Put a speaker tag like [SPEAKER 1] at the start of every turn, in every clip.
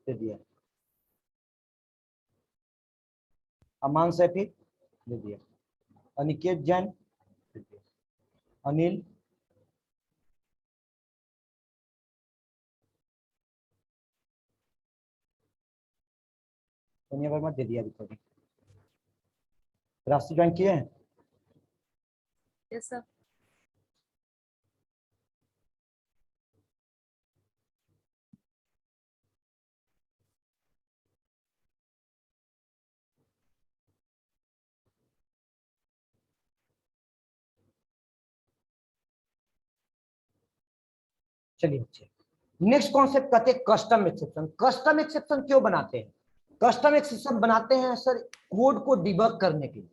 [SPEAKER 1] दे दिया, अमान सैफी दे दिया, अनिकेत जैन दे दिया, अनिल, सोनिया वर्मा दे दिया रिकॉर्डिंग। राशि ज्वाइन किए हैं?
[SPEAKER 2] Yes sir.
[SPEAKER 1] चलिए अच्छे, नेक्स्ट कॉन्सेप्ट कहते हैं कस्टम एक्सेप्शन। कस्टम एक्सेप्शन क्यों बनाते हैं? कस्टम एक्सेप्शन बनाते हैं सर कोड को डिबग करने के लिए।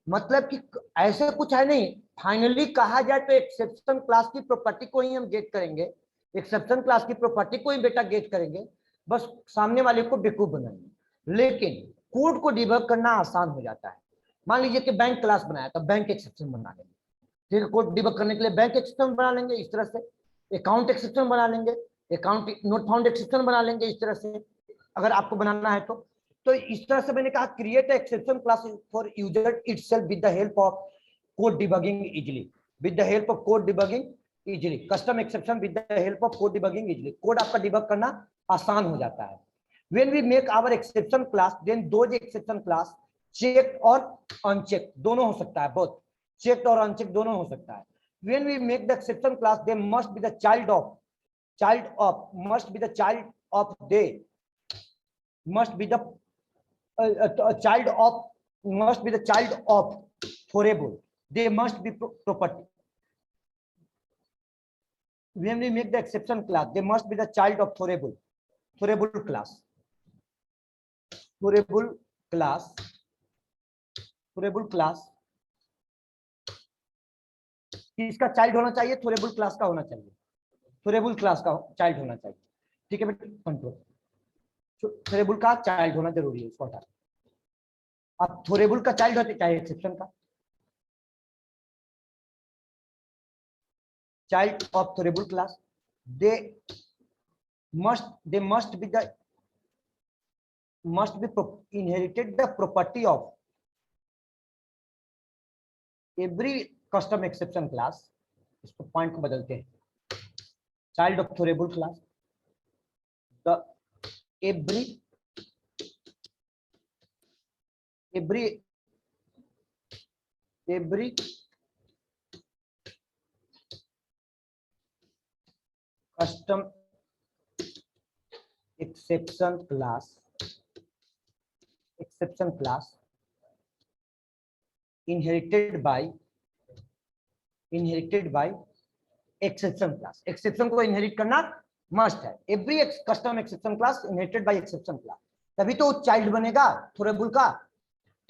[SPEAKER 1] मतलब कि ऐसे कुछ है नहीं, फाइनली कहा जाए तो एक्सेप्शन क्लास की प्रॉपर्टी को ही हम गेट करेंगे, एक्सेप्शन क्लास की प्रॉपर्टी को ही बेटा गेट करेंगे, बस सामने वाले को बेवकूफ बनाएंगे। लेकिन कोड को डिबग करना आसान हो जाता है। मान लीजिए कि बैंक क्लास बनाया तो बैंक एक्सेप्शन बना लेंगे, ठीक है, कोड डिबग करने के लिए बैंक एक्सेप्शन बना लेंगे इस तरह से, अकाउंट एक्सेप्शन बना लेंगे, अकाउंट नोट फाउंड एक्सेप्शन बना लेंगे इस तरह से, अगर आपको बनाना है तो इस तरह से मैंने कहा create exception class for user itself with the help of code debugging easily, with the help of code debugging easily, custom exception with the help of code debugging easily, code आपका डिबग करना आसान हो जाता है। When we make our exception class then those exception class check और uncheck दोनों हो सकता है, बोथ चेक और अनचेक दोनों हो सकता है। When we make the exception class, they must be the child of must be the child of they must be the child of must be the child of thorable. They must be property. When we make the exception class, they must be the child of thorable class. Thorable class इसका child होना चाहिए, थोरेबल class का होना चाहिए, थोरेबल class का child होना चाहिए, ठीक है बेटा, कंट्रोल थोरेबल का चाइल्ड होना जरूरी है, इसको हटा। अब थोरेबल का चाइल्ड होते चाहे एक्सेप्शन का child of throwable class, they must be inherited the property of every custom exception class, इसको पॉइंट को बदलते हैं, child of throwable class the every custom exception class inherited by exception class, exception को inherit करना must है, every custom exception class inherited by exception class, तभी तो child बनेगा थोरेबल का,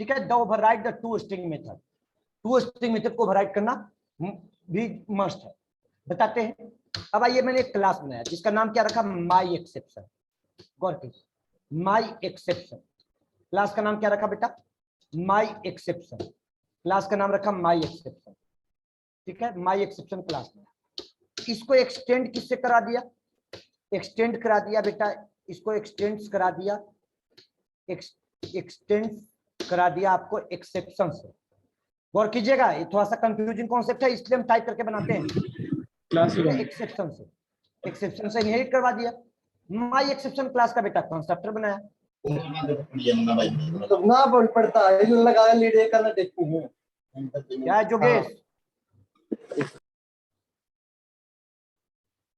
[SPEAKER 1] ठीक है। The override the two string method को ओवरराइड करना भी मस्ट है, बताते हैं। अब आइए, मैंने एक क्लास बनाया जिसका नाम क्या रखा, माई एक्सेप्शन। गौर कीजिए, माई एक्सेप्शन क्लास का नाम क्या रखा बेटा, माई एक्सेप्शन क्लास का नाम रखा माई एक्सेप्शन, ठीक है, माई एक्सेप्शन क्लास में। इसको एक्सटेंड किससे करा दिया, एक्सटेंड करा दिया बेटा, इसको एक्सटेंड करा दिया, एक्सटेंड करा दिया आपको एक्सेप्शन से। गौर कीजिएगा, ये थोड़ा सा कंफ्यूजिंग कॉन्सेप्ट है, इसलिए हम टाइप करके बनाते हैं, एक्सेप्शन से इनहेरिट करवा दिया। माई एक्सेप्शन क्लास का बेटा कंस्ट्रक्टर बनाया,
[SPEAKER 3] ना पड़ता है लगा लीड करना देखती है
[SPEAKER 1] क्या है जोगेश,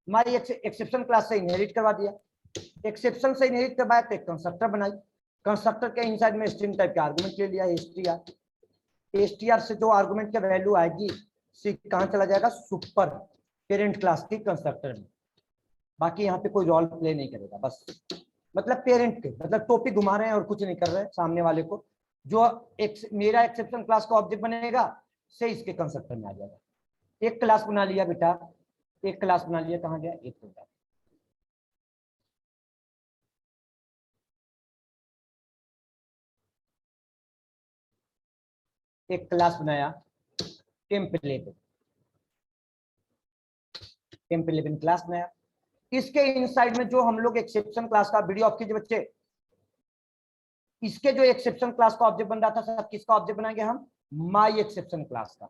[SPEAKER 1] माई एक्सेप्शन क्लास से इनहेरिट करवा दिया, एक्सेप्शन से इनहेरिट करवाया तो एक कंस्ट्रक्टर बनाई, कंस्ट्रक्टर के इनसाइड में स्ट्रिंग टाइप का आर्गुमेंट ले लिया एसटीआर से जो आर्गुमेंट की वैल्यू आएगी सी कहां चला जाएगा, सुपर पेरेंट क्लास की कंस्ट्रक्टर में, बाकी यहाँ पे कोई रोल प्ले नहीं करेगा, बस मतलब पेरेंट के मतलब टोपी घुमा रहे हैं और कुछ नहीं कर रहे हैं सामने वाले को, जो मेरा एक्सेप्शन क्लास का ऑब्जेक्ट बनेगा से इसके कंस्ट्रक्टर में आ जाएगा। एक क्लास बना लिया बेटा, एक क्लास बना लिया, कहाँ गया, एक हो गया, एक क्लास बनाया टेम्प 11 क्लास बनाया, इसके इनसाइड में जो हम लोग एक्सेप्शन क्लास का वीडियो ऑफ कीजिए बच्चे, इसके जो एक्सेप्शन क्लास का ऑब्जेक्ट बन रहा था सर, किसका ऑब्जेक्ट बनाएंगे हम? माई एक्सेप्शन क्लास का।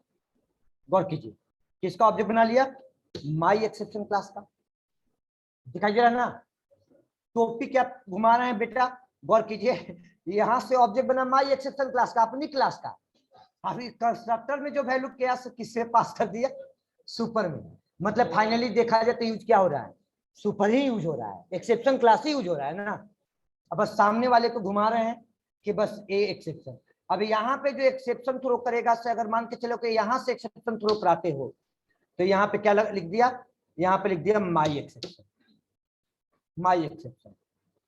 [SPEAKER 1] गौर कीजिए, किसका ऑब्जेक्ट बना लिया? माई एक्सेप्शन क्लास का। दिखाई दे रहा है ना? टॉपिक क्या घुमा रहे हैं बेटा? गौर कीजिए, यहां से ऑब्जेक्ट बना माई एक्सेप्शन क्लास का, अपनी क्लास का। अभी कंस्ट्रक्टर में जो वैल्यू किया किससे पास कर दिया? सुपर में। मतलब फाइनली देखा जाए तो यूज क्या हो रहा है? सुपर ही यूज हो रहा है, एक्सेप्शन क्लास ही यूज हो रहा है ना। अब बस सामने वाले को घुमा रहे हैं कि बस ए एक्सेप्शन। अब यहाँ पे जो एक्सेप्शन थ्रो करेगा से अगर मान के चलो कि यहाँ से एक्सेप्शन थ्रो कराते हो तो यहाँ पे क्या लिख दिया? यहाँ पे लिख दिया माई एक्सेप्शन। माई एक्सेप्शन।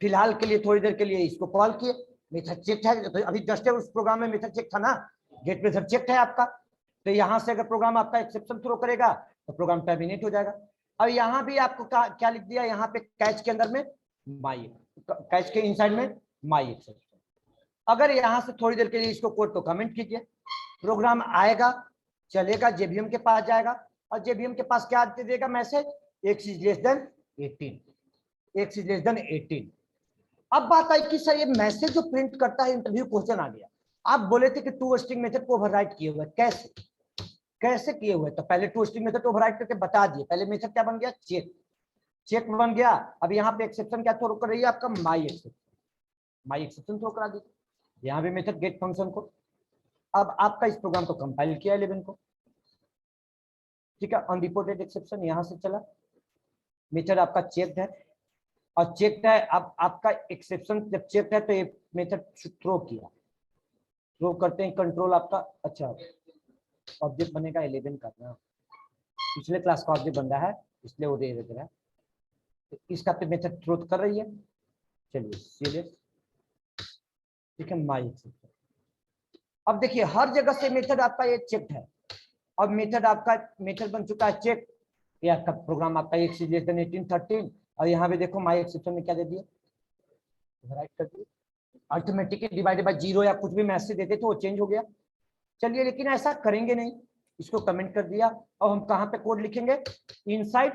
[SPEAKER 1] फिलहाल के लिए थोड़ी देर के लिए इसको कॉल किए, मेथड चेक है, तो अभी जस्ट उस प्रोग्राम में मेथड चेक था ना, गेट मेथड चेक है आपका। तो यहाँ से अगर प्रोग्राम आपका एक्सेप्शन थ्रो करेगा तो प्रोग्राम टर्मिनेट हो जाएगा। अब यहाँ भी आपको क्या लिख दिया? यहाँ पे कैच के अंदर में माई, कैच के इनसाइड में माई एक्सेप्शन। अगर यहाँ से थोड़ी देर के लिए इसको कोड को कमेंट कीजिए, प्रोग्राम आएगा, चलेगा, जेबीएम के पास जाएगा और जेबीएम के पास क्या दे देगा? Message x is less than 18, x is less than 18। अब बात आई कि सर ये मैसेज जो प्रिंट करता है इंटरव्यू क्वेश्चन आ गया। आप बोले थे कि टू स्ट्रिंग मेथड को ओवरराइट किए हुए, कैसे किए हुए? तो पहले टू स्ट्रिंग मेथड ओवरराइट करके बता दिए। पहले मेथड क्या बन गया? चेक बन गया। अब यहाँ पे एक्सेप्शन क्या थ्रो कर रही है आपका? माई एक्सेप्शन थ्रो करा दीजिए। यहाँ भी मेथड गेट फंक्शन को। अब आपका इस प्रोग्राम को कंपाइल किया 11 को, ठीक है। अनरिपोर्टेड एक्सेप्शन यहाँ से चला, मेथड आपका चेक्ड है और चेक्ड है। अब आपका एक्सेप्शन जब चेक्ड है तो ये मेथड थ्रो किया, थ्रो करते हैं कंट्रोल आपका। अच्छा, ऑब्जेक्ट बनेगा 11 का ना, पिछले क्लास का ऑब्जेक्ट बन रहा है इसलिए वो दे रहा है। तो इसका पे मेथड थ्रो कर रही है। चलिए सीरियस, ठीक है, माई एक्सेप्शन। अब देखिए हर जगह से मेथड आपका ये चेक्ड है। अब मेथड आपका मेथड बन चुका है चेक, ये आपका प्रोग्राम आपका x इज लेस देन 18 13। और यहाँ पे देखो माई एक्सेप्शन में क्या दे दिया? राइट कर दिया। अल्टीमेटिकली डिवाइडेड बाय 0 या कुछ भी मैसेज देते तो वो चेंज हो गया। चलिए लेकिन ऐसा करेंगे नहीं, इसको कमेंट कर दिया। अब हम कहाँ पे कोड लिखेंगे? Inside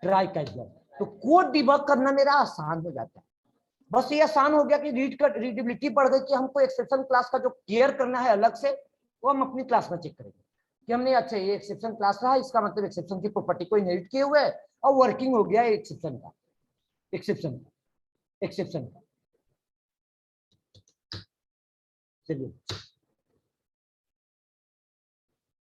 [SPEAKER 1] try casual. तो कोड डिबग करना मेरा आसान हो जाता है। बस ये आसान हो गया कि रीडेबिलिटी बढ़ गई कि हमको एक्सेप्शन क्लास का जो केयर करना है अलग से, वो हम अपनी क्लास में चेक करेंगे कि हमने अच्छा ये एक्सेप्शन क्लास रहा, इसका मतलब एक्सेप्शन की प्रॉपर्टी को इनहेरिट किए हुए है और वर्किंग हो गया एक्सेप्शन का। चलिए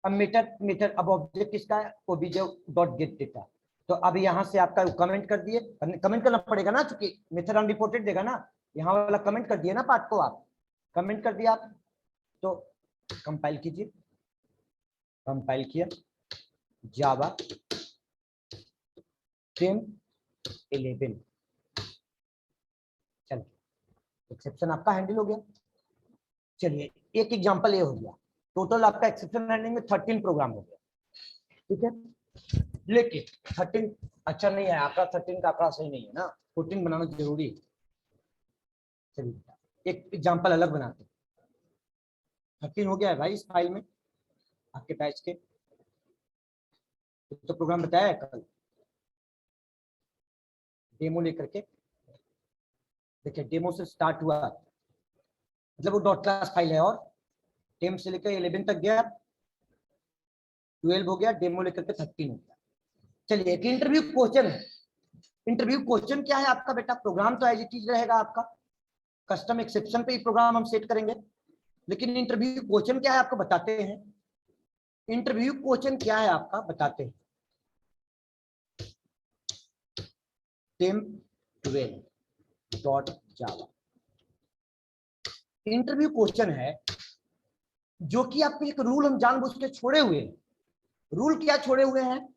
[SPEAKER 1] अब मीटर अब ऑब्जेक्ट किसका है? obj.getData। तो अब यहाँ से आपका कमेंट कर दिए, कमेंट करना पड़ेगा ना, चूंकि मेथड अनरिपोर्टेड देगा ना। यहाँ वाला कमेंट कर दिया ना पार्ट को, आप कमेंट कर दिया आप। तो कंपाइल कीजिए, कंपाइल किया जावा 10 11। चलिए एक्सेप्शन आपका हैंडल हो गया। चलिए एक एग्जांपल ये हो गया, टोटल आपका एक्सेप्शन हैंडलिंग में 13 प्रोग्राम हो गया, ठीक है। लेकिन 13 अच्छा नहीं है, आंकड़ा 13 का आंकड़ा सही नहीं है ना, 14 बनाना जरूरी है। चलिए एक एग्जांपल अलग बनाते हैं। 13 हो गया है भाई इस फाइल में आपके बैच के, तो प्रोग्राम बताया है कल डेमो लेकर के। देखिए डेमो से स्टार्ट हुआ, मतलब वो डॉट क्लास फाइल है और 10 से लेकर 11 तक गया, 12 हो गया, डेमो लेकर के 13 हो गया। चलिए एक इंटरव्यू क्वेश्चन है। इंटरव्यू क्वेश्चन क्या है आपका बेटा? प्रोग्राम तो एज इट इज रहेगा आपका, कस्टम एक्सेप्शन पे ही प्रोग्राम हम सेट करेंगे, लेकिन इंटरव्यू क्वेश्चन क्या है आपको बताते हैं। इंटरव्यू क्वेश्चन क्या है आपका बताते हैं। temp12.java इंटरव्यू क्वेश्चन है, जो कि आपको एक रूल हम जानबूझ के छोड़े हुए हैं। रूल क्या छोड़े हुए हैं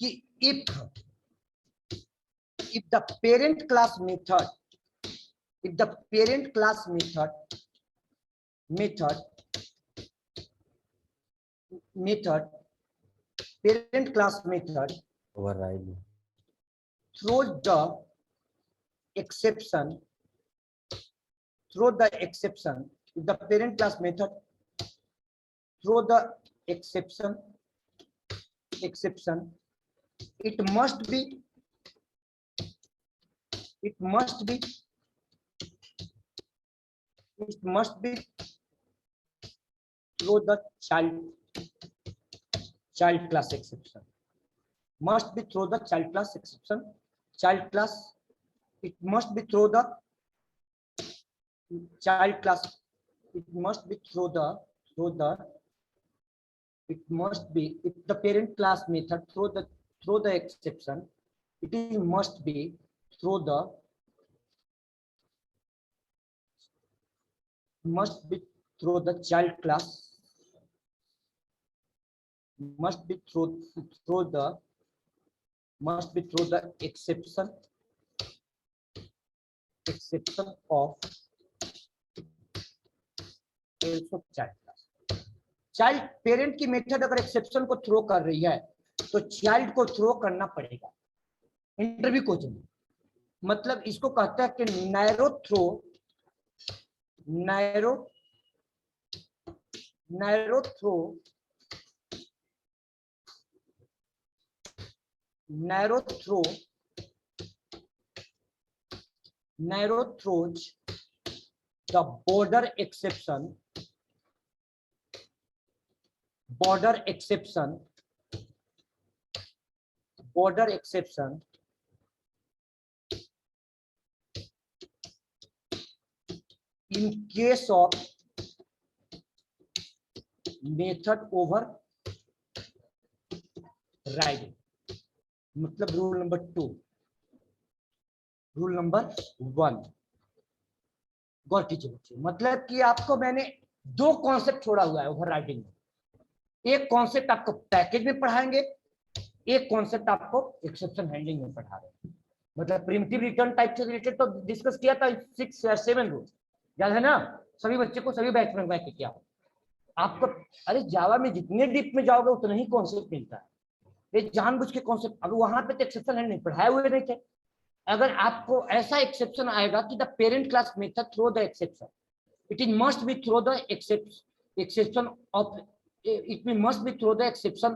[SPEAKER 1] कि if the parent class method
[SPEAKER 4] override
[SPEAKER 1] throws the exception if the parent class method throw the exception it must be it must be through the child class exception. Must be through the child class exception. Child class, it must be through the child class. It must be through the it must be, if the parent class method through the exception, it is must be through the child class, must be through the exception of child class. Child parent की method अगर exception को throw कर रही है तो child को throw करना पड़ेगा। इंटरव्यू क्वेश्चन मतलब इसको कहता है कि narrow throw throws the border exception in case of method overriding। मतलब रूल नंबर 2, रूल नंबर 1 गौर कीजिए बच्चे। मतलब कि आपको मैंने दो कॉन्सेप्ट छोड़ा हुआ है ओवरराइडिंग में। एक कॉन्सेप्ट आपको पैकेज में पढ़ाएंगे, एक कॉन्सेप्ट आपको एक्सेप्शन हैंडलिंग में पढ़ा रहे हैं। मतलब प्रिमिटिव रिटर्न टाइप से रिलेटेड तो डिस्कस किया था 6 या 7 रूल, याद है ना? सभी बच्चे को सभी बैच में बैठ किया आपको। अरे जावा में जितने डीप में जाओगे उतना ही कॉन्सेप्ट मिलता है। ये जानबूझ के कॉन्सेप्ट, अब वहां पे तो एक्सेप्शन हैंडलिंग पढ़ाए हुए नहीं थे। अगर आपको ऐसा एक्सेप्शन आएगा कि the parent class method throw the exception, it is must be throw the exception of, it must be through the exception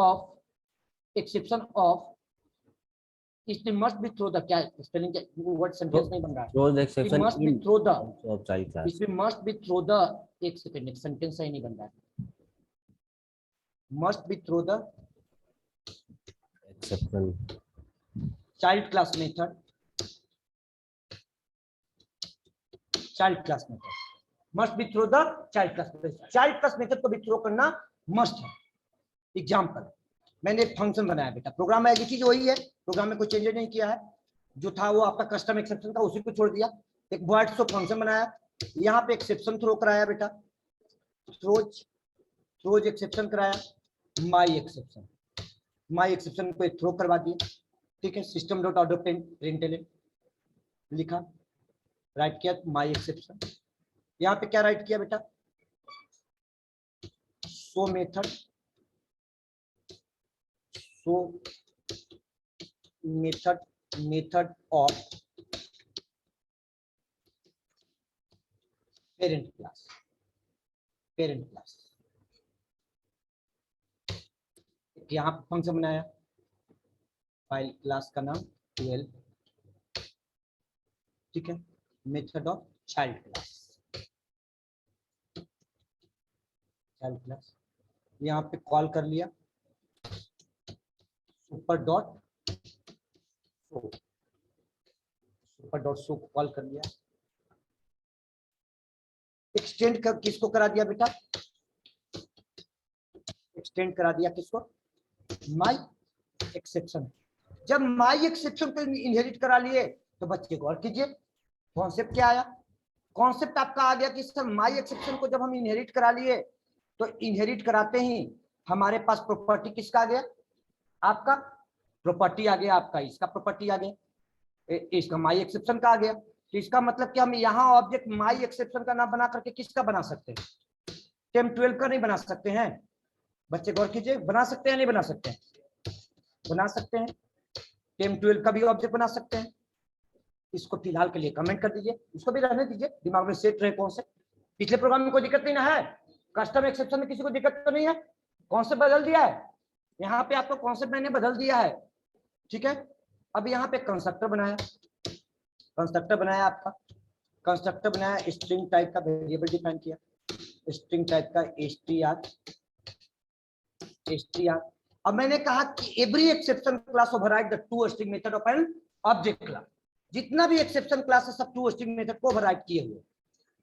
[SPEAKER 1] of it must be through the क्या स्पेलिंग वर्ड सेंटेंस नहीं बन रहा है।
[SPEAKER 4] through the exception
[SPEAKER 1] it must be through the
[SPEAKER 4] of child class।
[SPEAKER 1] it must be through the एक second sentence सही नहीं बन रहा है। must be through the
[SPEAKER 4] exception
[SPEAKER 1] child class method must be through the child class method। child class method को भी throw करना must है। एग्जांपल, मैंने एक फंक्शन बनाया बेटा, प्रोग्राम है, चीज वही है, प्रोग्राम में कोई चेंज नहीं किया है। जो था वो आपका कस्टम एक्सेप्शन था, उसी को छोड़ दिया। एक वॉइड शो फंक्शन बनाया, यहाँ पे एक्सेप्शन थ्रो कराया बेटा, थ्रोज एक्सेप्शन कराया, माई एक्सेप्शन को थ्रो करवा दिया। ठीक है, सिस्टम डॉट आउट प्रिंटलन लिखा, राइट किया माई एक्सेप्शन। यहाँ पे क्या राइट किया बेटा, सो मेथड ऑफ पेरेंट क्लास। यहाँ पे फंक्शन बनाया, फाइल क्लास का नाम 12, ठीक है, मेथड ऑफ चाइल्ड क्लास। यहाँ पे कॉल कर लिया सुपर डॉट शो को कॉल कर लिया। एक्सटेंड कर किसको करा दिया बेटा, एक्सटेंड करा दिया किसको, माई एक्सेप्शन। जब माई एक्सेप्शन को इनहेरिट करा लिए तो बच्चे गौर कीजिए कॉन्सेप्ट क्या आया। कॉन्सेप्ट आपका आ गया कि सर माई एक्सेप्शन को जब हम इनहेरिट करा लिए तो इनहेरिट कराते ही हमारे पास प्रॉपर्टी किसका आ गया, आपका प्रॉपर्टी आ गया, आपका इसका प्रॉपर्टी आ गया, इसका माई एक्सेप्शन का आ गया। तो इसका मतलब कि हम यहाँ ऑब्जेक्ट माई एक्सेप्शन का ना बना करके किसका बना सकते हैं, टेम 12 का नहीं बना सकते हैं। बच्चे गौर कीजिए, बना सकते हैं नहीं बना सकते हैं, बना सकते हैं। टेम 12 का भी ऑब्जेक्ट बना सकते हैं। इसको फिलहाल के लिए कमेंट कर दीजिए, इसको भी रहने दीजिए, दिमाग में सेट रहे कौन से। पिछले प्रोग्राम में कोई दिक्कत नहीं ना है, कस्टम एक्सेप्शन में किसी को दिक्कत तो नहीं है। कॉन्सेप्ट बदल दिया है, यहाँ पे आपको कॉन्सेप्ट मैंने बदल दिया है, ठीक है। अब यहाँ पे कंस्ट्रक्टर बनाया, आपका कंस्ट्रक्टर बनाया, स्ट्रिंग टाइप का वेरिएबल डिफाइन किया, स्ट्रिंग टाइप का str। अब मैंने कहा कि every exception class override the two string method of an object class. जितना भी एक्सेप्शन क्लास है सब टू स्ट्रिंग मेथड को ओवरराइड किए हुए,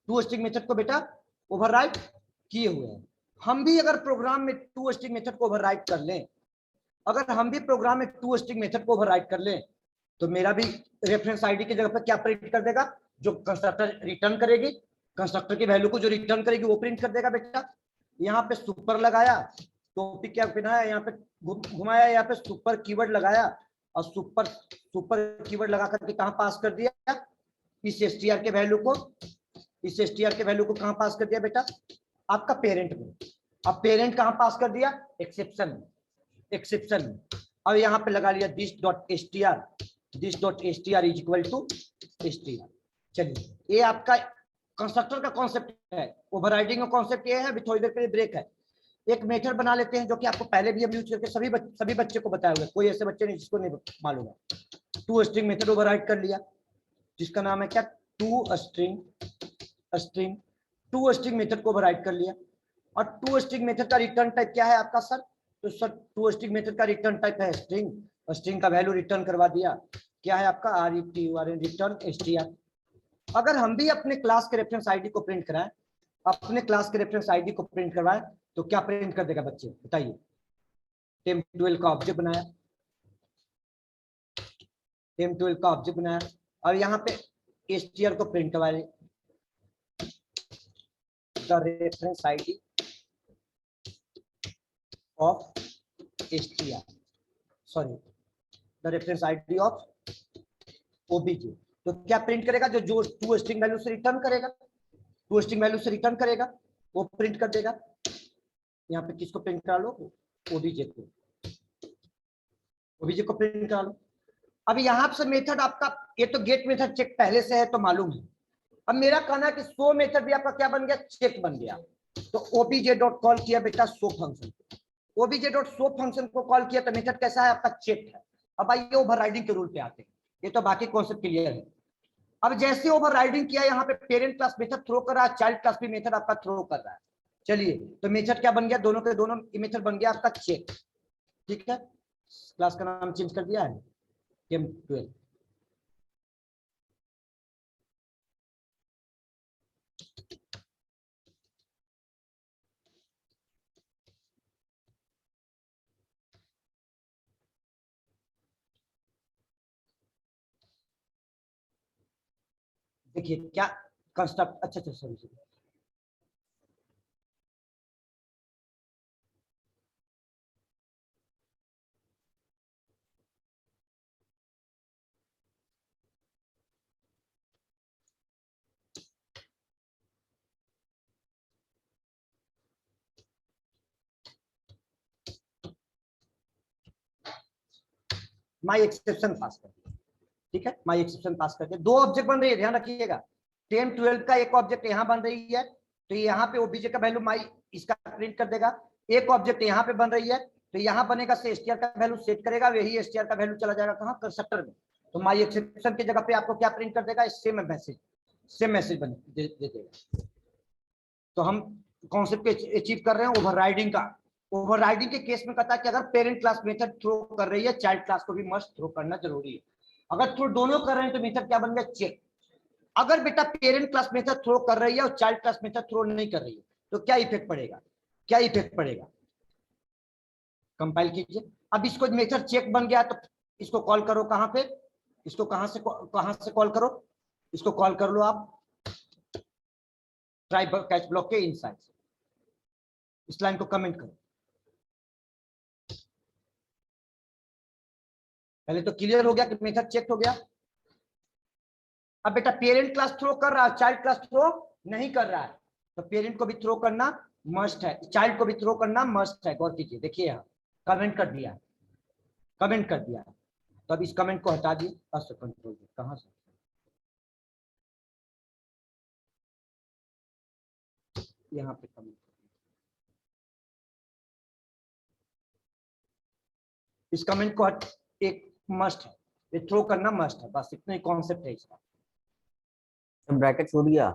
[SPEAKER 1] टू स्ट्रिंग मेथड को बेटा ओवरराइड किए हुए हैं। हम भी अगर प्रोग्राम में टू स्ट्रिंग मेथड को ओवरराइड कर लें, अगर हम भी प्रोग्राम में टू स्ट्रिंग मेथड को ओवरराइड कर लें, तो मेरा भी रेफरेंस आईडी की जगह पर क्या प्रिंट कर देगा, जो कंस्ट्रक्टर रिटर्न करेगी, कंस्ट्रक्टर की वैल्यू को जो रिटर्न करेगी वो प्रिंट कर देगा बेटा। यहाँ पे सुपर लगाया, टॉपिक क्या बनाया, यहाँ पे घुमाया, यहाँ पे सुपर कीवर्ड लगाया और सुपर कीवर्ड लगा करके कहाँ पास कर दिया, इस str के वैल्यू को, इस str के वैल्यू को कहाँ पास कर दिया बेटा, आपका पेरेंट में। अब पेरेंट कहाँ पास कर दिया, एक्सेप्शन में, एक्सेप्शन में। अब यहाँ पे लगा लिया this dot str is equal to str। चलिए ये आपका कंस्ट्रक्टर का कॉन्सेप्ट है, ओवरराइडिंग का कॉन्सेप्ट ये है। अभी थोड़ी देर के लिए ब्रेक है, एक मेथड बना लेते हैं जो कि आपको पहले भी हम यूज करके सभी बच्चे को बताया हुआ है, कोई ऐसे बच्चे नहीं जिसको नहीं मालूम है। टू स्ट्रिंग मेथड ओवरराइड कर लिया, जिसका नाम है क्या, टू स्ट्रिंग मेथड को ओवरराइड कर लिया। और टू स्ट्रिंग मेथड का रिटर्न टाइप क्या है आपका सर, तो सर टू स्ट्रिंग मेथड का रिटर्न टाइप है स्ट्रिंग, और स्ट्रिंग का वैल्यू रिटर्न करवा दिया, क्या है आपका रिटर्न str। अगर हम भी अपने क्लास के रेफरेंस आईडी को प्रिंट कराएं, अपने क्लास के रेफरेंस आईडी को प्रिंट करवाएं, तो क्या प्रिंट कर देगा बच्चे बताइए। टेम12 का ऑब्जेक्ट बनाया, टेम12 का ऑब्जेक्ट बनाया और यहाँ पे str को प्रिंट करवा रहे, the reference ID of str, sorry the reference ID of OBJ. तो क्या प्रिंट करेगा, जो टू स्ट्रिंग वैल्यू से रिटर्न करेगा, टू स्ट्रिंग वैल्यू से रिटर्न करेगा वो प्रिंट कर देगा। यहाँ पे किसको प्रिंट करा लो, ओबीजे को, ओबीजे को प्रिंट करा लो। अब यहाँ से मेथड आपका, ये तो गेट मेथड चेक पहले से है तो मालूम है। अब मेरा कहना है कि शो मेथड भी आपका क्या बन गया, चेक बन गया। तो ओबीजे डॉट कॉल किया बेटा show function, OBJ dot show function को कॉल किया तो मेथड कैसा है आपका, चेक है। अब आइए ओवरराइडिंग के रूल पे आते हैं, ये तो बाकी कॉन्सेप्ट क्लियर है। अब जैसे ओवरराइडिंग किया, यहाँ पे पेरेंट क्लास मेथड थ्रो कर रहा है, चाइल्ड क्लास भी मेथड आपका थ्रो कर रहा है। चलिए तो मेथड क्या बन गया, दोनों के दोनों मेथड बन गया आपका चेक, ठीक है। क्लास का नाम चेंज कर दिया है टेम12। देखिए क्या कंस्ट्रक्ट, अच्छा सॉरी, माई एक्सेप्शन पास कर दिया, ठीक है। माई एक्सेप्शन पास करके दो ऑब्जेक्ट बन रही है, ध्यान रखिएगा। टेम12 का एक ऑब्जेक्ट यहाँ बन रही है, तो यहाँ पे ओबीजे का वैल्यू माई इसका प्रिंट कर देगा। एक ऑब्जेक्ट यहाँ पे बन रही है, तो यहाँ बनेगा से str का वैल्यू सेट करेगा, वही str का वैल्यू चला जाएगा कहाँ, कंस्ट्रक्टर में। तो माई एक्सेप्शन की जगह पे आपको क्या प्रिंट कर देगा, सेम मैसेज दे देगा। तो हम कॉन्सेप्ट अचीव कर रहे हैं ओवरराइडिंग का। ओवरराइडिंग के केस में कहता है कि अगर पेरेंट क्लास मेथड थ्रो कर रही है, चाइल्ड क्लास को भी मस्ट थ्रो करना जरूरी है। अगर थ्रो दोनों कर रहे हैं तो मेथड क्या बन गया, चेक। अगर बेटा पेरेंट क्लास मेथड थ्रो कर रही है और चाइल्ड क्लास मेथड थ्रो नहीं कर रही है, तो क्या इफेक्ट पड़ेगा, क्या इफेक्ट पड़ेगा, कंपाइल कीजिए। अब इसको मेथड चेक बन गया तो इसको कॉल करो कहां पे, इसको कहां से कॉल करो, इसको कॉल कर लो आप ट्राई कैच ब्लॉक के इनसाइड। इस लाइन को कमेंट करो। पहले तो क्लियर हो गया कि मेथड चेक हो गया। अब बेटा पेरेंट क्लास थ्रो कर रहा है, चाइल्ड क्लास थ्रो नहीं कर रहा है, तो पेरेंट को भी थ्रो करना मस्ट है, चाइल्ड को भी थ्रो करना मस्ट है। गौर कीजिए, देखिए यहाँ कमेंट कर दिया, कमेंट कर दिया। तो अब इस कमेंट को हटा दिए, कंट्रोल कहां से, यहाँ पे कमेंट, इस कमेंट को एक मस्ट है, ये थ्रो करना मस्ट है, बस इतना ही कॉन्सेप्ट है इसका।
[SPEAKER 4] ब्रैकेट छूट गया।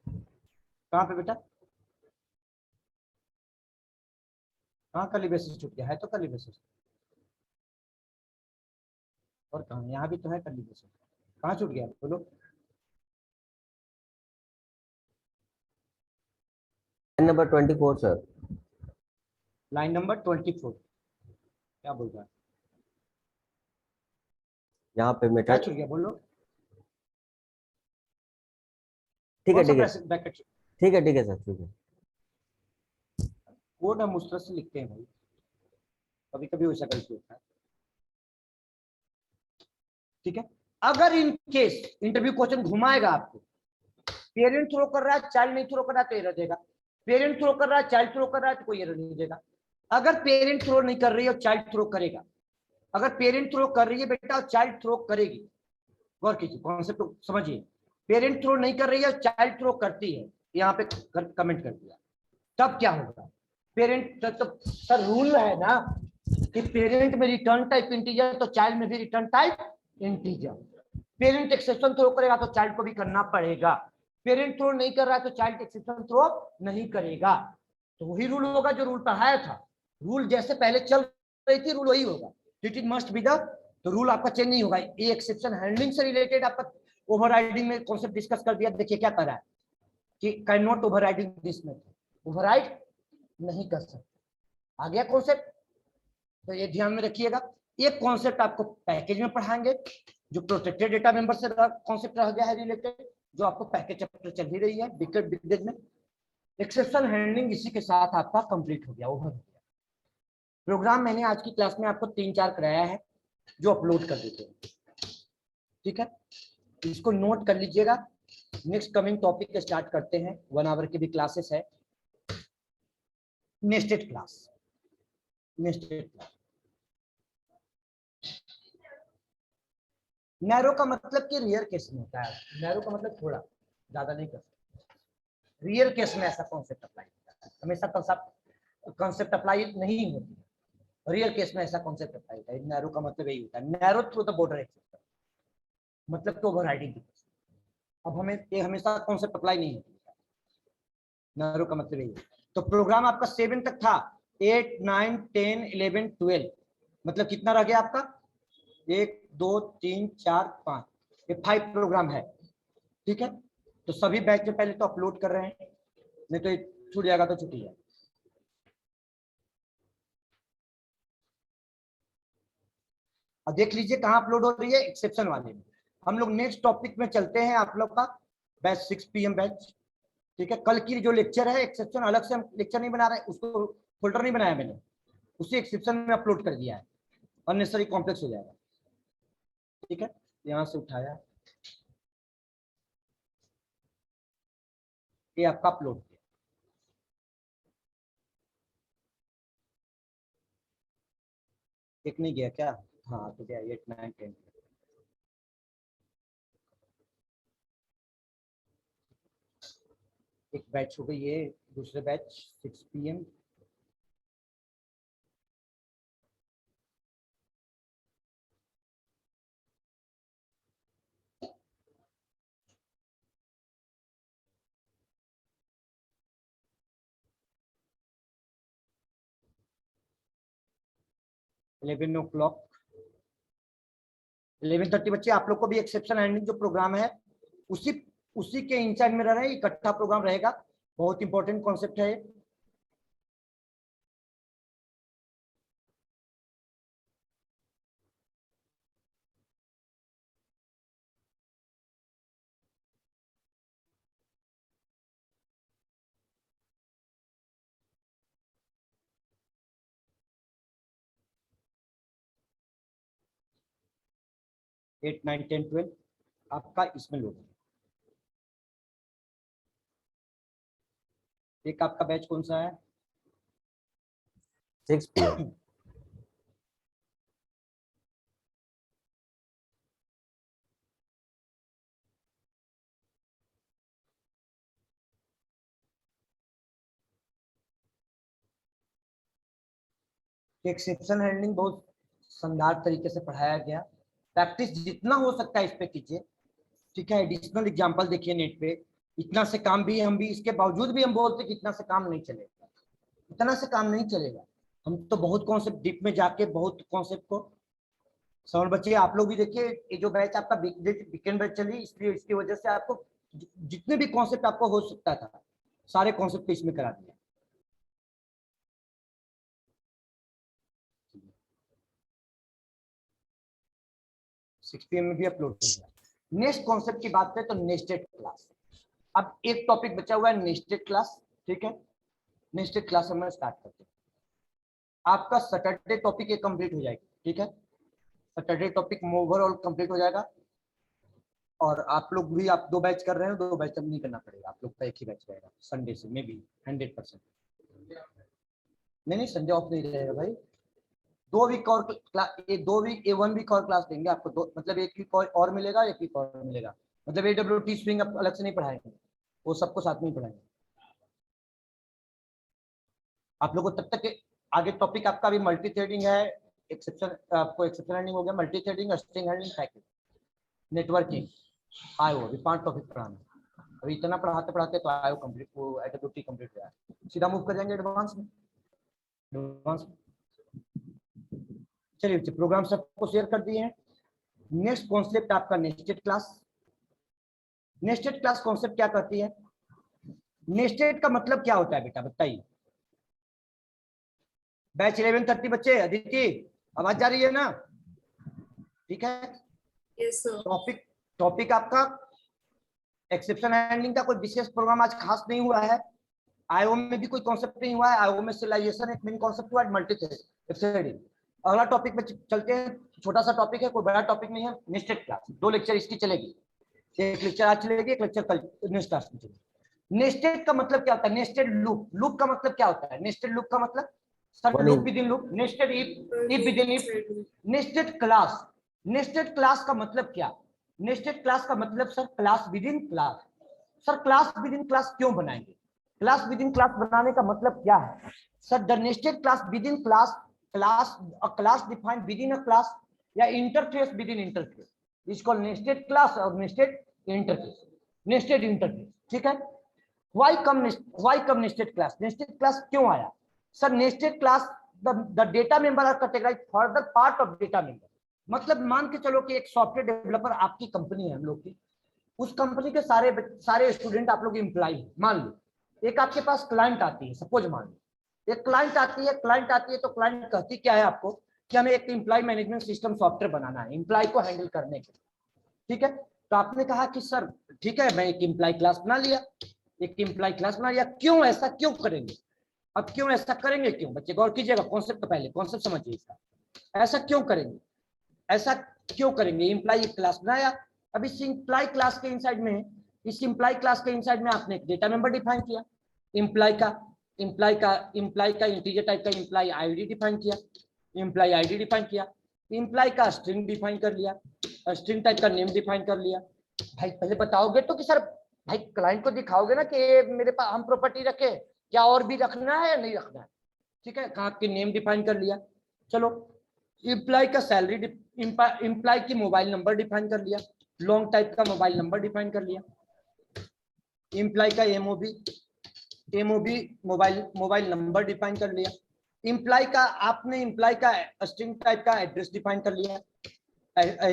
[SPEAKER 1] कहाँ पे बेटा? हाँ कर्ली ब्रेसेस छूट गया है, तो कर्ली ब्रेसेस और कहाँ, यहाँ भी तो है कर्ली ब्रेसेस, कहाँ छूट गया बोलो?
[SPEAKER 4] Number 24 sir.
[SPEAKER 1] लाइन नंबर 24 क्या बोल रहा है?
[SPEAKER 4] यहाँ पे
[SPEAKER 1] क्या
[SPEAKER 4] मेथड।
[SPEAKER 1] छूट गया बोलो?
[SPEAKER 4] ठीक है
[SPEAKER 1] कौन सा
[SPEAKER 4] ठीक है
[SPEAKER 1] ब्रैकेट?
[SPEAKER 4] ठीक है ठीक है सर ठीक है।
[SPEAKER 1] कोड हम उस तरह से लिखते हैं भाई, कभी कभी वैसा गलती होता है। ठीक है, अगर इन केस इंटरव्यू क्वेश्चन घुमाएगा आपको, पेरेंट थ्रो कर रहा है चाइल्ड नहीं थ्रो कर रहा है तो एरर देगा, पेरेंट थ्रो कर रहा है चाइल्ड थ्रो कर रहा है तो कोई एरर नहीं देगा। अगर पेरेंट थ्रो नहीं कर रही है और चाइल्ड थ्रो करेगा, अगर पेरेंट थ्रो कर रही है बेटा और चाइल्ड थ्रो करेगी, गौर कीजिए कॉन्सेप्ट को समझिए, पेरेंट थ्रो नहीं कर रही है चाइल्ड थ्रो करती है, यहाँ पे कमेंट कर दिया, तब क्या होगा? पेरेंट तो सर रूल है ना कि पेरेंट में रिटर्न टाइप इंटीजर तो चाइल्ड में भी return type integer. Parent exception throw करेगा तो चाइल्ड को भी करना पड़ेगा, पेरेंट थ्रो नहीं कर रहा है तो चाइल्ड एक्सेप्शन थ्रो नहीं करेगा। तो वही रूल होगा जो रूल पढ़ाया था, रूल जैसे पहले चल रही थी रूल वही होगा, it is must be the, तो रूल आपका चेंज नहीं होगा। ये एक्सेप्शन हैंडलिंग से रिलेटेड आपका ओवरराइडिंग में कॉन्सेप्ट डिस्कस कर दिया, देखिए क्या कर रहा है कि can not overriding this method, override नहीं कर सकते। आ गया कॉन्सेप्ट, तो ये ध्यान में रखिएगा। एक कॉन्सेप्ट आपको पैकेज में पढ़ाएंगे जो प्रोटेक्टेड डेटा मेंबर से कॉन्सेप्ट रह गया है रिलेटेड, जो आपको पैकेज चैप्टर चल ही रही है बिग में। एक्सेप्शन हैंडलिंग इसी के साथ आपका कंप्लीट हो गया, ओवर हो गया। प्रोग्राम मैंने आज की क्लास में आपको 3-4 कराया है जो अपलोड कर देते हैं, ठीक है, इसको नोट कर लीजिएगा। नेक्स्ट कमिंग टॉपिक स्टार्ट करते हैं, 1 आवर की भी क्लासेस है, nested class, nested class. Narrow का मतलब कि रियर केस में होता है, नैरो का मतलब थोड़ा ज्यादा नहीं कर सकते, रियर केस में ऐसा कॉन्सेप्ट अप्लाई होता है, हमेशा कॉन्सेप्ट अप्लाई नहीं होती है, रियर केस में ऐसा कॉन्सेप्ट अप्लाई होता है। नैरो का मतलब यही होता है, narrow through the border exception, मतलब तो ओवरराइडिंग। अब हमें ये हमेशा कॉन्सेप्ट अप्लाई नहीं होती है, नैरो का मतलब यही है। तो प्रोग्राम आपका 7 तक था, 8, 9, 10, 11, 12, मतलब कितना रह गया आपका? 1, 2, 3, 4, 5, ये 5 प्रोग्राम है, ठीक है। तो सभी बैच में पहले तो अपलोड कर रहे हैं, नहीं तो छूट जाएगा तो छूट जाएगा। अब देख लीजिए कहाँ अपलोड हो रही है, एक्सेप्शन वाले में। हम लोग नेक्स्ट टॉपिक में चलते हैं, आप लोग का बैच 6 PM बैच, ठीक है। कल की जो लेक्चर है एक्सेप्शन, अलग से हम लेक्चर नहीं बना रहे, उसको फोल्डर नहीं बनाया मैंने, उसी एक्सेप्शन में अपलोड कर दिया है, अननेसेसरी कॉम्प्लेक्स हो जाएगा, ठीक है। यहाँ से उठाया, ये आपका अपलोड किया, एक नहीं गया क्या? हाँ तो गया, 8, 9, 10, एक बैच हो गई है, दूसरे बैच 6 PM। $11 11:30 बच्चे, आप लोग को भी एक्सेप्शन हैंडलिंग जो प्रोग्राम है उसी उसी के इंसाइड में रह रहे हैं, इकट्ठा प्रोग्राम रहेगा, बहुत इंपॉर्टेंट कॉन्सेप्ट है। 8, 9, 10, 12 आपका इसमें लोग, एक आपका बैच कौन सा है?
[SPEAKER 4] 6 PM।
[SPEAKER 1] एक्सेप्शन हैंडलिंग बहुत शानदार तरीके से पढ़ाया गया, प्रैक्टिस जितना हो सकता है इस पे कीजिए, ठीक है। एडिशनल एग्जांपल देखिए नेट पे, इतना से काम भी हम भी इसके बावजूद भी हम बोलते कि इतना से काम नहीं चलेगा, इतना से काम नहीं चलेगा। हम तो बहुत कॉन्सेप्ट डीप में जाके बहुत कॉन्सेप्ट को समझ। बच्चे आप लोग भी देखिए, ये जो बैच आपका वीकेंड बैच चली, इसलिए इसकी वजह से आपको जितने भी कॉन्सेप्ट आपको हो सकता था सारे कॉन्सेप्ट इसमें करा दिया। 6 PM में भी अपलोड हो गया। नेक्स्ट कॉन्सेप्ट की बात करें तो नेस्टेड क्लास। अब एक टॉपिक बचा हुआ है नेस्टेड क्लास, ठीक है। नेस्टेड क्लास हम स्टार्ट करते हैं। आपका सैटरडे टॉपिक एक कंप्लीट हो जाएगी, ठीक है। सैटरडे टॉपिक ओवरऑल कंप्लीट हो जाएगा। और आप लोग भी, आप 2 बैच कर रहे हैं, 2 बैच अब नहीं करना पड़ेगा, आप लोग का एक ही बैच रहेगा संडे से, मे बी 100%। नहीं संडे ऑफ नहीं रहेगा भाई। 2 वीक और क्लास, ये 2 वीक, 1 वीक और क्लास देंगे आपको, 2 मतलब 1 वीक और मिलेगा, 1 वीक और मिलेगा। मतलब AWT स्प्रिंग अलग से नहीं पढ़ाएंगे, वो सबको साथ में ही पढ़ाएंगे आप लोगों को। तब तक आगे टॉपिक आपका भी मल्टी थ्रेडिंग है, एक्सेप्शन, आपको एक्सेप्शन हैंडलिंग हो गया, multi threading, string handling, package, networking, आयो, अभी 5 टॉपिक पढ़ाना। अभी इतना पढ़ाते पढ़ाते तो आयो कंप्लीट, वो AWT कंप्लीट हो जाए, सीधा मूव कर जाएंगे एडवांस में। चलिए प्रोग्राम सबको शेयर कर दिए हैं। नेक्स्ट कॉन्सेप्ट आपका nested class. Nested class concept क्या करती है? नेस्टेड का मतलब क्या होता है बेटा बताइए। बैच 11:30 बच्चे, अदिति आवाज जा रही है ना? ठीक है।
[SPEAKER 2] Yes sir.
[SPEAKER 1] टॉपिक आपका एक्सेप्शन हैंडलिंग का कोई विशेष प्रोग्राम आज खास नहीं हुआ है। आईओ में भी कोई कॉन्सेप्ट नहीं हुआ है। आईओ में सिलाइजेशन एक मेन कॉन्सेप्ट हुआ है, मल्टी थ्रेडिंग। अगला टॉपिक में चलते हैं, छोटा सा टॉपिक है, कोई बड़ा टॉपिक नहीं है। नेस्टेड क्लास 2 लेक्चर इसकी चलेगी, एक लेक्चर आज चलेगी, एक लेक्चर कल नेक्स्ट क्लास में चलेगी। नेस्टेड का मतलब क्या होता है? Nested loop. लूप का मतलब क्या होता है? नेस्टेड लूप का मतलब sir loop with in loop, nested if with in if. Nested class, nested class का मतलब क्या? नेस्टेड क्लास का मतलब sir class within class. Sir class within class क्यों बनाएंगे? क्लास विद इन क्लास बनाने का मतलब क्या है sir? The nested class within class, class a class defined within a class या इंटरफेस विद इन इंटरफेस, इसको nested class और नेस्टेड इंटरफेस, नेस्टेड इंटरफेस, ठीक है। Why come nested class? Nested class क्यों आया sir? Nested class the data member are categorized further part of data member. मतलब मान के चलो कि एक सॉफ्टवेयर डेवलपर आपकी कंपनी है, हम लोग की, उस कंपनी के सारे स्टूडेंट आप लोग एम्प्लॉय हैं। मान लो एक आपके पास क्लाइंट आती है, सपोज मान लो एक क्लाइंट आती है तो क्लाइंट कहती क्या है आपको कि हमें एक एम्प्लॉय मैनेजमेंट सिस्टम सॉफ्टवेयर बनाना है एम्प्लॉय को हैंडल करने के लिए, ठीक है। तो आपने कहा कि सर ठीक है, मैं एक एम्प्लॉय क्लास बना लिया, एक एम्प्लॉय क्लास बना लिया। क्यों ऐसा क्यों करेंगे? अब क्यों ऐसा करेंगे? क्यों बच्चे गौर कीजिएगा, कॉन्सेप्ट पहले कॉन्सेप्ट समझिए इसका। ऐसा क्यों करेंगे? ऐसा क्यों करेंगे? एम्प्लॉय क्लास बनाया, अब इस एम्प्लॉय क्लास के इनसाइड में, इस एम्प्लॉय क्लास के इनसाइड में आपने एक डेटा मेंबर डिफाइन किया, एम्प्लॉय का इंटीजर टाइप का एम्प्लॉय आईडी डिफाइन किया, एम्प्लॉय आईडी डिफाइन किया, एम्प्लॉय का स्ट्रिंग डिफाइन कर लिया, स्ट्रिंग टाइप का नेम डिफाइन कर लिया। भाई पहले बताओगे तो कि सर, भाई क्लाइंट को दिखाओगे ना कि ये मेरे पास हम प्रॉपर्टी रखे, क्या और भी रखना है या नहीं रखना है, ठीक है। कहाँ के नेम डिफाइन कर लिया, चलो एम्प्लॉय का सैलरी, एम्प्लॉय की मोबाइल नंबर डिफाइन कर लिया, लॉन्ग टाइप का मोबाइल नंबर डिफाइन कर लिया, एम्प्लॉय का एमओबी मोबाइल नंबर डिफाइन कर लिया, एम्प्लॉय का आपने एम्प्लॉय का स्ट्रिंग टाइप का एड्रेस डिफाइन कर लिया,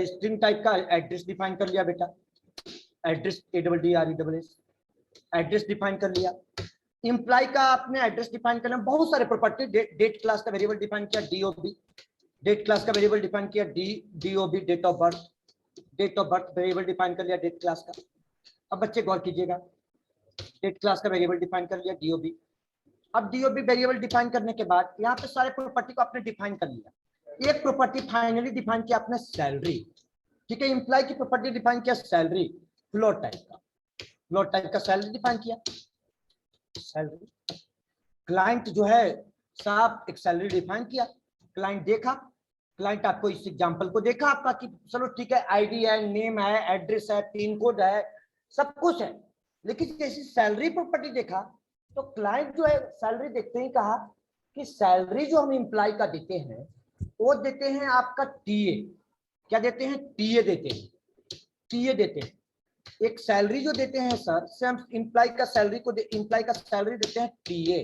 [SPEAKER 1] स्ट्रिंग टाइप का एड्रेस डिफाइन कर लिया बेटा, एड्रेस ADDRESS एड्रेस डिफाइन कर लिया। एम्प्लॉय का आपने एड्रेस डिफाइन करना, बहुत सारे प्रॉपर्टी, डेट क्लास का वेरिएबल डिफाइन किया, DOB डेट क्लास का वेरिएबल डिफाइन किया, DOB date of birth variable define कर लिया डेट क्लास का। अब बच्चे गौर कीजिएगा, डेट क्लास का वेरिएबल डिफाइन कर लिया DOB। अब DOB वेरिएबल डिफाइन करने के बाद यहाँ पे सारे प्रॉपर्टी को आपने डिफाइन कर लिया। एक प्रॉपर्टी फाइनली डिफाइन किया आपने सैलरी, ठीक है। एम्प्लॉय की प्रॉपर्टी डिफाइन किया सैलरी, फ्लोट टाइप का सैलरी डिफाइन किया, सैलरी। क्लाइंट जो है साहब एक सैलरी डिफाइन किया, क्लाइंट देखा, क्लाइंट आपको इस एग्जांपल को देखा आपका कि चलो ठीक है, आईडी है, नेम है, एड्रेस है, पिन कोड है, सब कुछ है। लेकिन जैसे सैलरी प्रॉपर्टी देखा तो क्लाइंट जो है सैलरी देखते ही कहा कि सैलरी जो हम एम्प्लॉय का देते हैं वो देते हैं आपका TA, क्या देते हैं, टीए देते हैं, टीए देते हैं। एक सैलरी जो देते हैं सर, से हम इंप्लाई का सैलरी को इंप्लाई का सैलरी देते हैं टीए,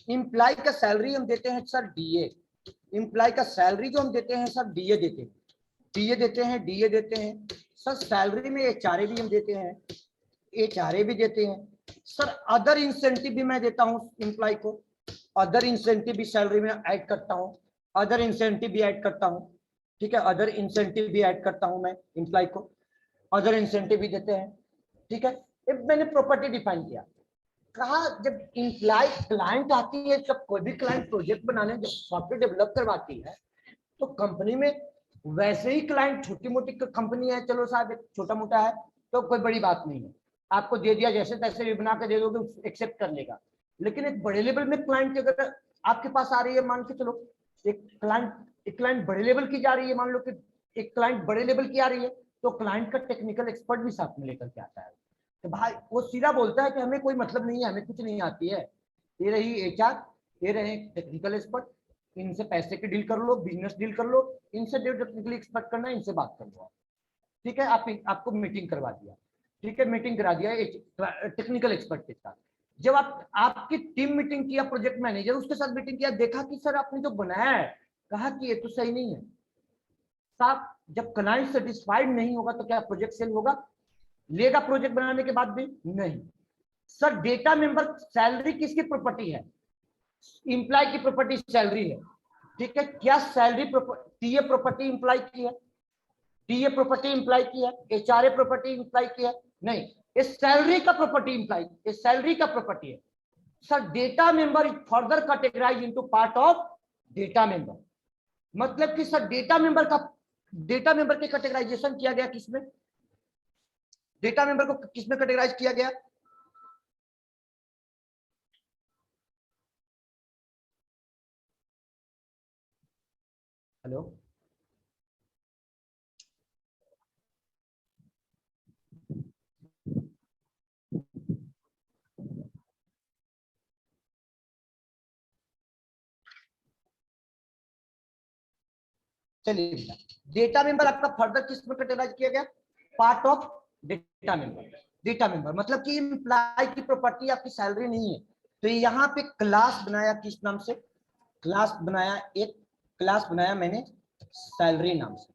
[SPEAKER 1] इंप्लाई का सैलरी हम देते हैं सर डीए, इंप्लाई का सैलरी जो हम देते हैं सर डीए देते हैं, टीए देते हैं, डीए देते हैं सर। सैलरी में एचआरए भी हम देते हैं, एचआरए भी देते हैं सर। अदर इंसेंटिव भी मैं देता हूं इंप्लाई को, अदर इंसेंटिव भी सैलरी में ऐड करता हूं, अदर इंसेंटिव भी ऐड करता हूं, ठीक है, अदर इंसेंटिव भी ऐड करता हूं मैं इंप्लाई को, अदर इंसेंटिव भी देते हैं, ठीक है। अब मैंने प्रॉपर्टी डिफाइन किया, कहा जब इंप्लाई क्लाइंट आती है, जब कोई भी क्लाइंट प्रोजेक्ट बनाने जब सॉफ्टवेयर डेवलप करवाती है, तो कंपनी में वैसे ही क्लाइंट छोटी मोटी कंपनी है, चलो साहब एक छोटा मोटा है तो कोई बड़ी बात नहीं है, आपको दे दिया जैसे तैसे भी बना के दे दोगे, एक्सेप्ट कर लेगा। लेकिन एक बड़े लेवल में क्लाइंट अगर आपके पास आ रही है, मान के चलो एक क्लाइंट बड़े लेवल की जा रही है, मान लो कि एक क्लाइंट बड़े लेवल की आ रही है, तो क्लाइंट का टेक्निकल एक्सपर्ट भी साथ में लेकर के आता है। तो भाई वो सीधा बोलता है कि हमें कोई मतलब नहीं है, हमें कुछ नहीं आती है, ये रही एचआर, ये रहे टेक्निकल एक्सपर्ट, इनसे पैसे की डील कर लो, बिजनेस डील कर लो, इनसे जो टेक्निकली एक्सपर्ट करना है इनसे बात कर लो, ठीक है। आपको मीटिंग करवा दिया, ठीक है, मीटिंग करा दिया टेक्निकल एक्सपर्ट के साथ। जब आपकी टीम मीटिंग किया, प्रोजेक्ट मैनेजर उसके साथ मीटिंग किया, देखा कि सर आपने जो बनाया है, कहा कि ये तो सही नहीं है साहब। जब क्लाइंट सेटिस्फाइड नहीं होगा तो क्या प्रोजेक्ट सेल होगा, लेगा प्रोजेक्ट बनाने के बाद भी नहीं। सर डेटा मेंबर सैलरी किसकी प्रॉपर्टी है, इंप्लाई की प्रॉपर्टी सैलरी है, ठीक है। क्या सैलरी टीए प्रॉपर्टी इंप्लाई की है, टीए प्रॉपर्टी इंप्लाई की है, एचआरए प्रॉपर्टी इंप्लाई की है, नहीं, ये सैलरी का प्रॉपर्टी इंप्लाई, ये सैलरी का प्रॉपर्टी है sir. Data member is further categorise into part of data member, मतलब कि सर डेटा मेंबर के कैटेगराइजेशन किया गया किसमें, डेटा मेंबर को किसमें कैटेगराइज किया गया, हेलो, चलिए डेटा मेंबर आपका फर्दर किस में कैटेगराइज किया गया, part of data member. Data member मतलब कि इंप्लाई की प्रॉपर्टी आपकी सैलरी नहीं है, तो यहाँ पे क्लास बनाया किस नाम से, क्लास बनाया, एक क्लास बनाया मैंने सैलरी नाम से,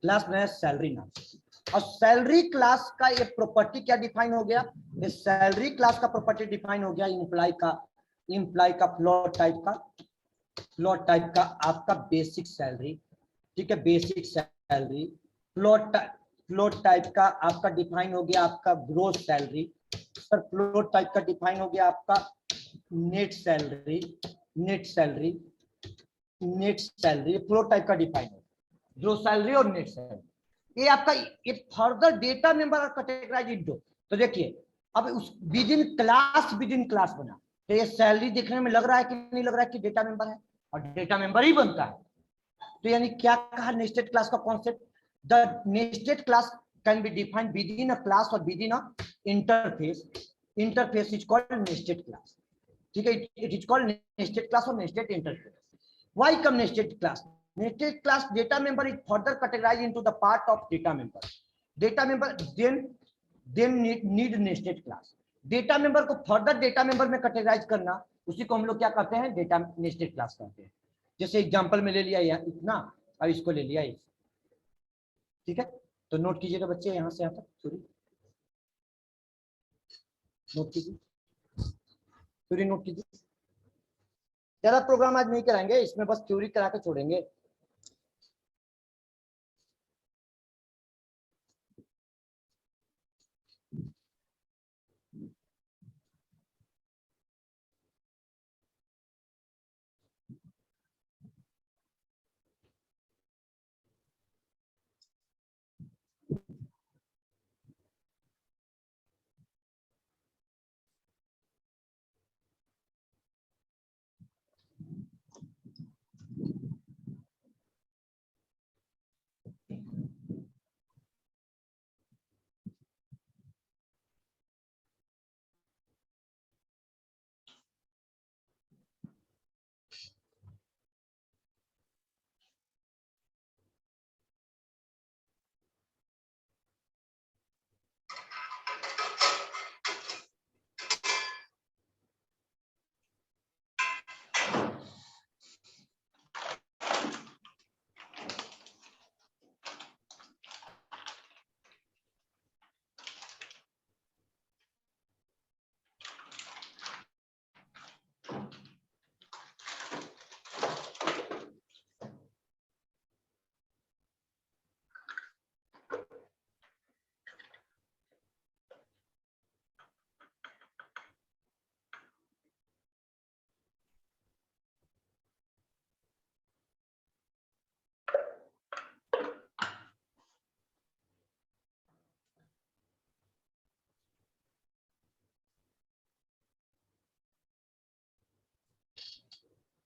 [SPEAKER 1] क्लास बनाया सैलरी नाम से। और सैलरी क्लास का ये प्रॉपर्टी क्या डिफाइन हो गया, ये सैलरी क्लास का प्रॉपर्टी डिफाइन हो गया इंप्लाई का फ्लोट टाइप का आपका बेसिक सैलरी, ठीक है, बेसिक सैलरी। फ्लोट टाइप का आपका डिफाइन हो गया आपका gross salary, sir float type का डिफाइन हो गया आपका net salary, net salary, net salary, float type का डिफाइन हो ग्रोस सैलरी और नेट सैलरी। ये आपका ये फर्दर डेटा मेंबर और कैटेगराइज इनटू। तो देखिए अब उस विद इन क्लास बना, तो ये सैलरी देखने में लग रहा है कि नहीं लग रहा है कि डेटा मेंबर है, और डेटा मेंबर ही बनता है। तो यानी क्या कहा नेस्टेड क्लास का concept, the nested class can be defined within a class और within a interface, interface is called nested class, ठीक है, it is called nested class और nested interface. Why come nested class, nested class data member is further categorised into the part of data member, data member then need nested class. Data member को further data member में categorise करना, उसी को हम लोग क्या करते हैं, डेटा नेस्टेड क्लास कहते हैं। जैसे एग्जांपल में ले लिया इतना और इसको ले लिया इस, ठीक है। तो नोट कीजिएगा बच्चे यहां से यहां तक थ्योरी नोट कीजिए, थ्योरी नोट कीजिए। ज्यादा प्रोग्राम आज नहीं कराएंगे, इसमें बस थ्योरी करा के छोड़ेंगे।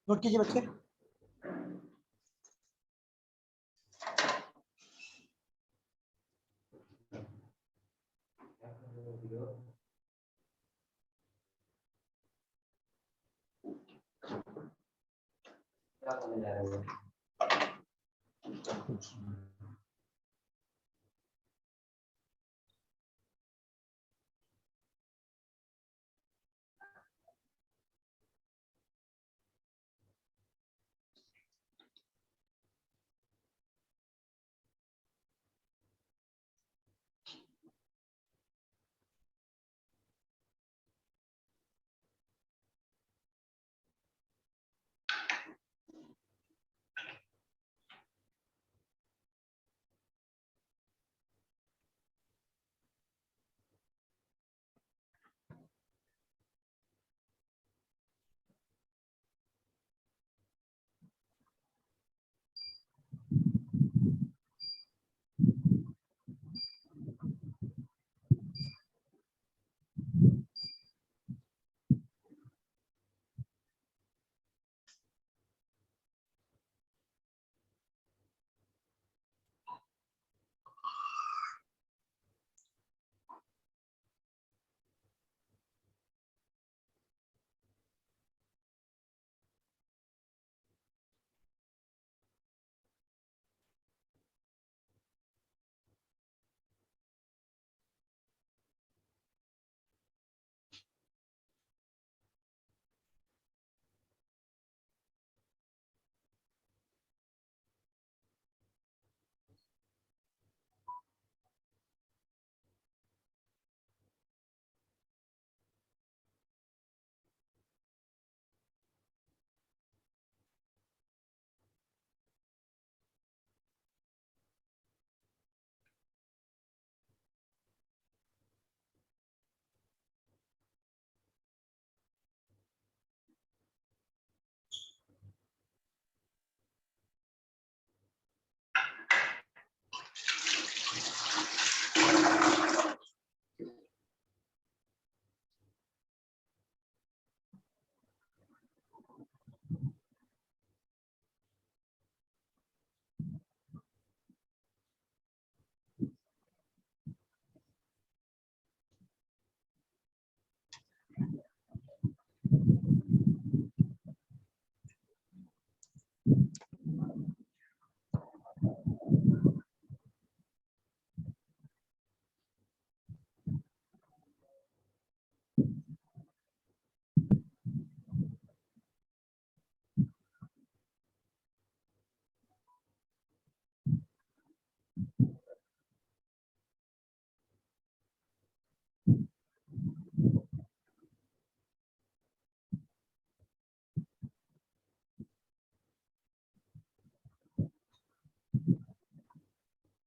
[SPEAKER 1] नोट कीजिए बच्चे।
[SPEAKER 4] क्या करने जा रहे हो?